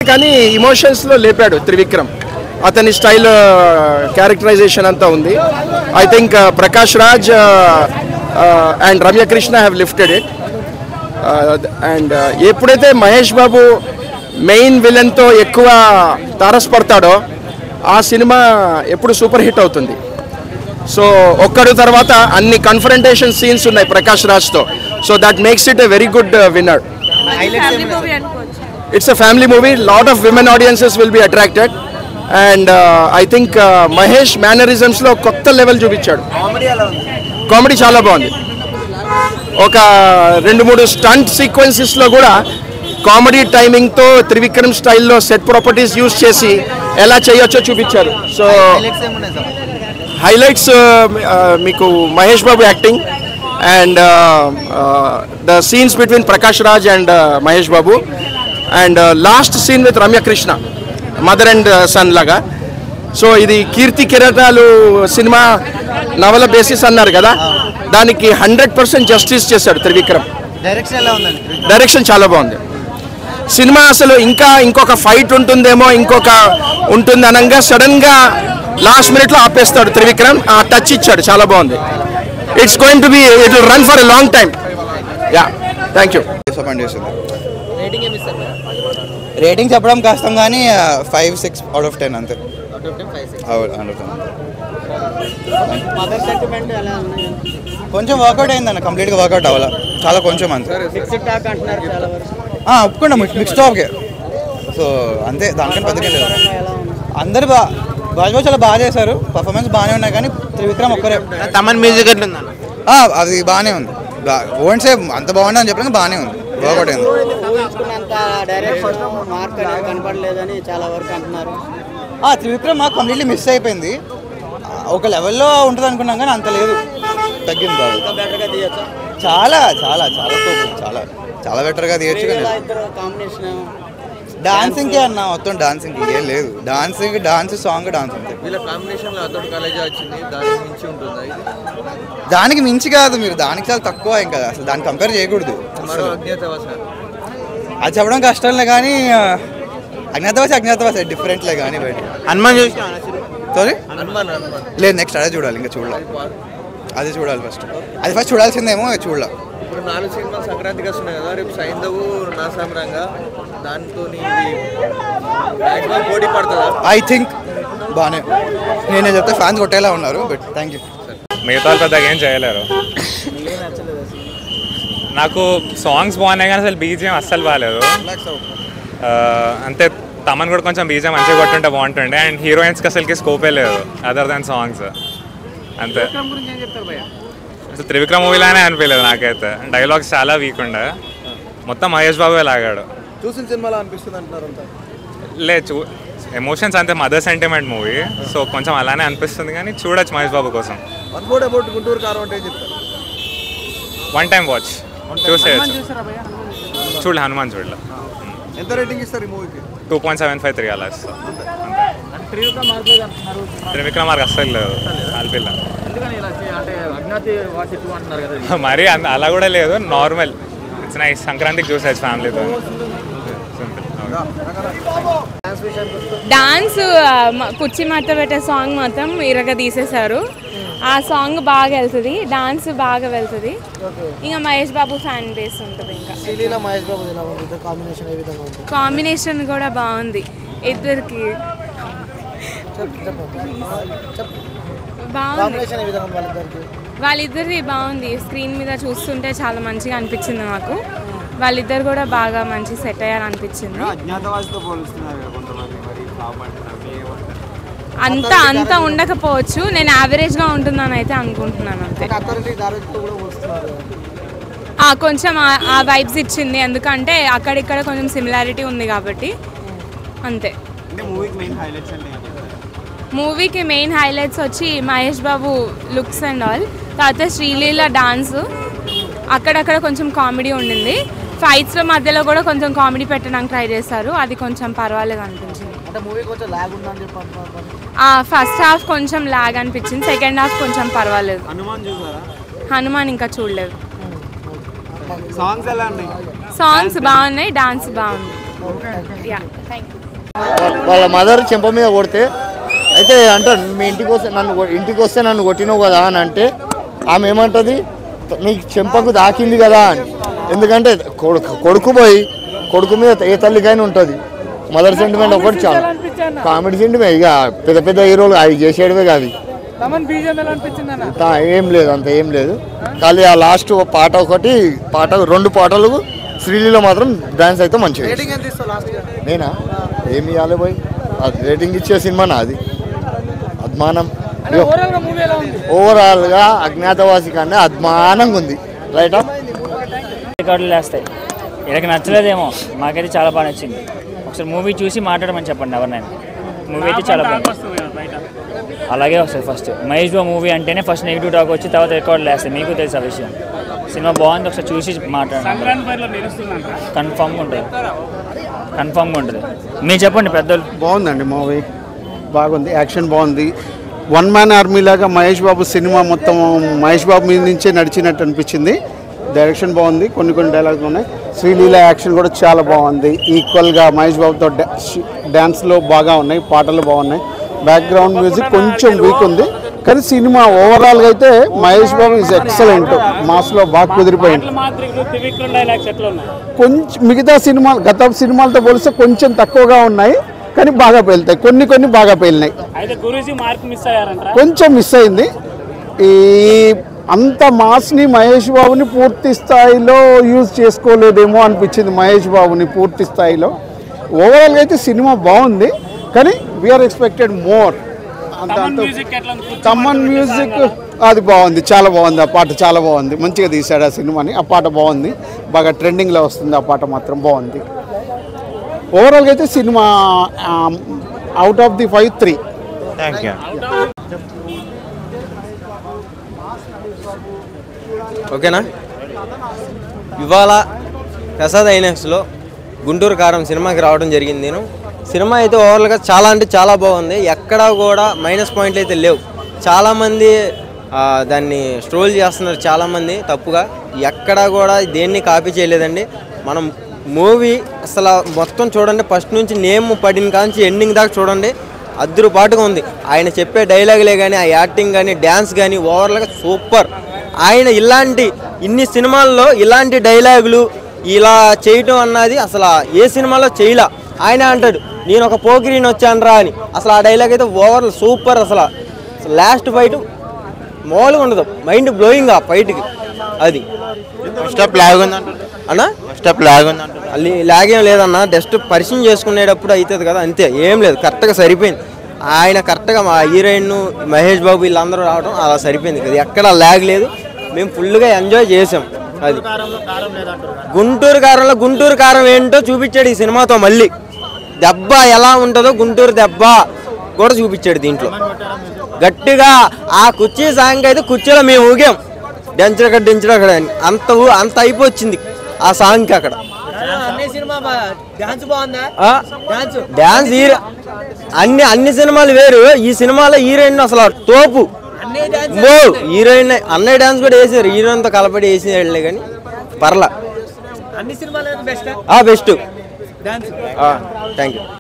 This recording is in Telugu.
కానీ ఇమోషన్స్లో లేపాడు త్రివిక్రమ్. అతని స్టైల్ క్యారెక్టరైజేషన్ అంతా ఉంది. I think Prakash Raj and Ramya Krishna have lifted it. And ఎప్పుడైతే మహేష్ బాబు మెయిన్ విలన్తో ఎక్కువ తారసపడతాడో ఆ సినిమా ఎప్పుడు సూపర్ హిట్ అవుతుంది. సో ఒక్కడు తర్వాత అన్ని కన్ఫరంటేషన్ సీన్స్ ఉన్నాయి ప్రకాష్ రాజ్తో. So that makes it a very good winner. It's a family movie. Lot of women audiences will be attracted, and I think Mahesh mannerisms lo kotta level చూపించాడు. కామెడీ చాలా బాగుంది. ఒక 2-3 స్టంట్ సీక్వెన్సెస్ లో కూడా కామెడీ టైమింగ్ తో త్రివిక్రమ్ స్టైల్లో సెట్ ప్రాపర్టీస్ యూజ్ చేసి ఎలా చేయొచ్చో చూపించారు. సో హైలైట్స్ మీకు Mahesh Babu acting and the scenes between Prakash Raj and Mahesh Babu. And last scene with Ramyakrishna mother and son లాగా. సో ఇది కీర్తి కిరీటాలు సినిమా నవల బేసిస్ అన్నారు కదా, దానికి 100% జస్టిస్ చేశాడు త్రివిక్రమ్. డైరెక్షన్ చాలా బాగుంది. సినిమా అసలు ఇంకొక ఫైట్ ఉంటుందేమో ఉంటుంది అనగా సడన్గా లాస్ట్ మినిట్లో ఆపేస్తాడు త్రివిక్రమ్. ఆ టచ్ ఇచ్చాడు, చాలా బాగుంది. It's going to be it will run for a long time. Yeah, thank you. Rating చెప్పడం కష్టం కానీ 5-6 out of 10 అంతే. కొంచెం వర్కౌట్ అయిందన్న, కంప్లీట్గా వర్కౌట్ అవ్వాల, చాలా కొంచెం అంతే. ఒప్పుకున్నా మిక్స్ టాప్కే. సో అంతే, దానికన్నా పెద్దగా లేదు. అందరు బాగా చాలా బాగా చేశారు, పర్ఫార్మెన్స్ బాగానే ఉన్నాయి. కానీ త్రివిక్రమ్ ఒక్కరే. తమన్ మ్యూజిక్ అది బాగానే ఉంది. ఓన్ సేపు అంత బాగుంది అని చెప్పడానికి బాగానే ఉంది, వర్కౌట్ అయింది. త్రివిక్రమ్ మాకు కంప్లీట్లీ మిస్ అయిపోయింది. ఒక లెవెల్లో ఉంటుంది అనుకున్నాం కానీ అంత లేదు, తగ్గింది బాగా. చాలా చాలా చాలా చాలా చాలా బెటర్గా తీయచ్చు. కానీ డాన్సింగ్కే అన్న, మొత్తం డాన్సింగ్ ఏం లేదు. డాన్స్ సాంగ్ డాన్స్ అంతే. దానికి మించి కాదు, మీరు దానికి చాలా తక్కువ, ఇంకా అసలు దాన్ని కంపేర్ చేయకూడదు. అది చెప్పడం కష్టంలే కానీ అజ్ఞాతవాసి డిఫరెంట్లే కానీ బయట. హనుమాన్ చూసి సారీ లేదు, నెక్స్ట్ అదే చూడాలి, ఇంకా చూడాలి. అది చూడాలి ఫస్ట్, అది ఫస్ట్ చూడాల్సిందేమో, చూడాలి. ఇప్పుడు 4 సినిమాలు సంక్రాంతికి వస్తున్నాయి కదా, రేపు సైంధవు నాసామరంగా, దాంతో పోటీ పడుతుందా? ఐ థింక్ బాగానే, నేనే చెప్తే ఫ్యాన్స్ కొట్టేలా ఉన్నారు. But thank you. మిగతా పెద్దగా ఏం చేయలేరు. నాకు సాంగ్స్ బాగున్నాయి కానీ అసలు బీజిఎం అస్సలు బాగాలేదు. అంతే, తమన్ కూడా కొంచెం బీజిఎం మంచిగా కొట్టుంటే బాగుంటుండే. అండ్ హీరోయిన్స్కి అసలుకి స్కోపే లేదు అదర్ దాన్ సాంగ్స్. అంతే, అసలు త్రివిక్రమ్ మూవీలానే అనిపించలేదు నాకైతే. డైలాగ్స్ చాలా వీక్ ఉండే, మొత్తం మహేష్ బాబు లాగాడు. చూసిన సినిమాలో అనిపిస్తుంది అంటున్నారు. లేదు, ఎమోషన్స్ అంతే, మదర్ సెంటిమెంట్ మూవీ, సో కొంచెం అలానే అనిపిస్తుంది. కానీ చూడొచ్చు మహేష్ బాబు కోసం. గుంటూరు కారం అంటే వన్ టైం వాచ్ చూసేయచ్చు. చూడలే, హనుమాన్ చూడలే. ఎంత రేటింగ్ ఇస్తారు ఈ మూవీకి? 2.75-3 అలా ఇస్తాం. త్రివిక్రమ్ మార్క్ అస్సలు లేదు, అల్పిల్ల. మరి అలా కూడా లేదు, నార్మల్. ఇట్స్ నైస్, సంక్రాంతికి చూసేయచ్చు ఫ్యామిలీతో. డాన్స్ కుర్చీ మడత పెట్టే సాంగ్ మాత్రం ఇరగ తీసేశారు. ఆ సాంగ్ బాగా వెళ్తుంది, డాన్స్ బాగా వెళ్తుంది. ఇంకా మహేష్ బాబు ఫ్యాన్ బేస్ ఉంటుంది. ఇంకా కాంబినేషన్ కూడా బాగుంది ఇద్దరికి, బాగుంది. వాళ్ళిద్దరిది బాగుంది, స్క్రీన్ మీద చూస్తుంటే చాలా మంచిగా అనిపించింది నాకు. వాళ్ళిద్దరు కూడా బాగా మంచి సెట్ అయ్యారు అనిపించింది. అంత ఉండకపోవచ్చు, నేను యావరేజ్గా ఉంటుందని అయితే అనుకుంటున్నాను. అంతే, కొంచెం ఆ వైబ్స్ ఇచ్చింది, ఎందుకంటే అక్కడిక్కడ కొంచెం సిమిలారిటీ ఉంది కాబట్టి. అంతే. మూవీకి మెయిన్ హైలైట్స్ వచ్చి Mahesh Babu looks and all, తర్వాత శ్రీలీల డాన్స్, అక్కడక్కడ కొంచెం కామెడీ ఉండింది. ఫైట్స్ మధ్యలో కూడా కొంచెం కామెడీ పెట్టడానికి ట్రై చేశారు, అది కొంచెం పర్వాలేదు అనిపించింది. ఫస్ట్ హాఫ్ కొంచెం లాగ్ అనిపించింది, సెకండ్ హాఫ్ కొంచెం పర్వాలేదు. హనుమాన్ ఇంకా చూడలేదు. సాంగ్స్ బాగున్నాయి, డాన్స్ బాగుంది. Yeah thank you. వాళ్ళ మదర్ చెంప మీద కొడితే అయితే అంటారు మీ ఇంటికి వస్తే నన్ను కొట్టినావు కదా అని అంటే ఆమె ఏమంటుంది నీకు చెంపకు దాకింది కదా అని. ఎందుకంటే కొడుకు పోయి కొడుకు మీద ఏ తల్లికైనా ఉంటుంది. మదర్ సెంటిమెంట్ ఒకటి చాలా కామెడీ సెంటిమెంట్. ఇక పెద్ద పెద్ద హీరోలు అవి చేసేటివే కాదు. ఏం లేదు, అంత ఏం లేదు. ఖాళీ ఆ లాస్ట్ పాట ఒకటి, రెండు పాటలు శ్రీలీలో మాత్రం డాన్స్ అయితే మంచిగా. నేనా ఏమి ఇవ్వాలి పోయి రేటింగ్ ఇచ్చే సినిమానా అది అద్మానం. ఓవరాల్ గా అజ్ఞాతవాసి కన్నా అద్మానంగా ఉంది. రైటా రికార్డులు వేస్తాయి. వీళ్ళకి నచ్చలేదేమో, మాకైతే చాలా బాగా నచ్చింది. ఒకసారి మూవీ చూసి మాట్లాడమని చెప్పండి ఎవరినైనా. మూవీ అయితే చాలా బాగుంది. అలాగే వస్తుంది. ఫస్ట్ మహేష్ బాబు మూవీ అంటేనే ఫస్ట్ నెగిటివ్ టాక్ వచ్చి తర్వాత రికార్డులు వేస్తాయి. మీకు తెలుసు ఆ విషయం. సినిమా బాగుంది, ఒకసారి చూసి మాట్లాడండి. కన్ఫామ్గా ఉంటుంది. మీరు చెప్పండి పెద్దలు. బాగుందండి మూవీ, బాగుంది. యాక్షన్ బాగుంది. వన్ మ్యాన్ ఆర్మీ లాగా మహేష్ బాబు సినిమా మొత్తం మహేష్ బాబు మీద నుంచే నడిచినట్టు అనిపించింది. డైరెక్షన్ బాగుంది, కొన్ని డైలాగ్లు ఉన్నాయి. శ్రీలీల యాక్షన్ కూడా చాలా బాగుంది. ఈక్వల్గా మహేష్ బాబుతో డ్యాన్స్లో బాగా ఉన్నాయి, పాటలు బాగున్నాయి. బ్యాక్గ్రౌండ్ మ్యూజిక్ కొంచెం వీక్ ఉంది, కానీ సినిమా ఓవరాల్గా అయితే Mahesh Babu is excellent. Maslow బాగా కుదిరిపోయింది. కొంచెం మిగతా సినిమాలు గత సినిమాలతో పోలిస్తే కొంచెం తక్కువగా ఉన్నాయి, కానీ బాగా పేలుతాయి. కొన్ని బాగా పేలినాయి. కొంచెం మిస్ అయింది. ఈ అంత మాస్ని మహేష్ బాబుని పూర్తి స్థాయిలో యూజ్ చేసుకోలేదేమో అనిపించింది. మహేష్ బాబుని పూర్తి స్థాయిలో ఓవరాల్గా అయితే సినిమా బాగుంది, కానీ we are expected more. Thaman music అది బాగుంది, చాలా బాగుంది. ఆ పాట చాలా బాగుంది, మంచిగా తీశాడు ఆ సినిమాని. ఆ పాట బాగుంది, బాగా ట్రెండింగ్లో వస్తుంది. ఆ పాట మాత్రం బాగుంది. ఓవరాల్గా అయితే cinema out of the 5 3. Thank you. ఓకేనా. ఇవాళ ప్రసాద్ ఐనాక్స్లో గుంటూరు కారం సినిమాకి రావడం జరిగింది. నేను సినిమా అయితే ఓవరాల్గా చాలా అంటే చాలా బాగుంది. ఎక్కడా కూడా మైనస్ పాయింట్లు అయితే లేవు. చాలామంది దాన్ని స్ట్రోల్ చేస్తున్నారు, చాలామంది తప్పుగా. ఎక్కడా కూడా దేన్ని కాపీ చేయలేదండి. మనం మూవీ అసలు మొత్తం చూడండి, ఫస్ట్ నుంచి నేమ్ పడిన కాంచి ఎండింగ్ దాకా చూడండి. అద్దురుపాటుగా ఉంది. ఆయన చెప్పే డైలాగులే కానీ, ఆ యాక్టింగ్ కానీ, డ్యాన్స్ కానీ ఓవరాల్గా సూపర్. ఆయన ఇన్ని సినిమాల్లో ఇలాంటి డైలాగులు ఇలా చేయటం అన్నది అసలు ఏ సినిమాలో చేయలా. ఆయన అంటాడు నేను ఒక పోకిరీని వచ్చాను రా అని. అసలు ఆ డైలాగ్ అయితే ఓవరాల్ సూపర్. అసలు లాస్ట్ ఫైట్ మామూలుగా ఉండదు, మైండ్ బ్లోయింగ్ ఆ ఫైట్కి. అది అన్నా లాగేం లేదన్నా, జస్ట్ పరిచయం చేసుకునేటప్పుడు అవుతుంది కదా, అంతే, ఏం లేదు. కరెక్ట్గా సరిపోయింది. ఆయన కరెక్ట్గా మా హీరోయిన్ మహేష్ బాబు వీళ్ళందరూ రావడం అలా సరిపోయింది కదా, ఎక్కడ లాగ్ లేదు. మేము ఫుల్గా ఎంజాయ్ చేసాం. అది గుంటూరు కారం ఏంటో చూపించాడు ఈ సినిమాతో. మళ్ళీ దెబ్బ ఎలా ఉంటుందో గుంటూరు దెబ్బ కూడా చూపించాడు దీంట్లో గట్టిగా. ఆ కుర్చీ సాంగ్ అయితే కుర్చీలో మేము ఊగాం, డంచడక్కడ అంత అయిపోయింది ఆ సాంగ్కి అక్కడ. డాన్స్ అన్ని సినిమాలు వేరు, ఈ సినిమాలో హీరోయిన్ అసలు తోపు. హీరోయిన్ అన్నయ్య డాన్స్ కూడా వేసారు, హీరోయిన్తో కలపడి వేసేవాళ్ళే, కానీ పర్లా బెస్ట్. Thank you.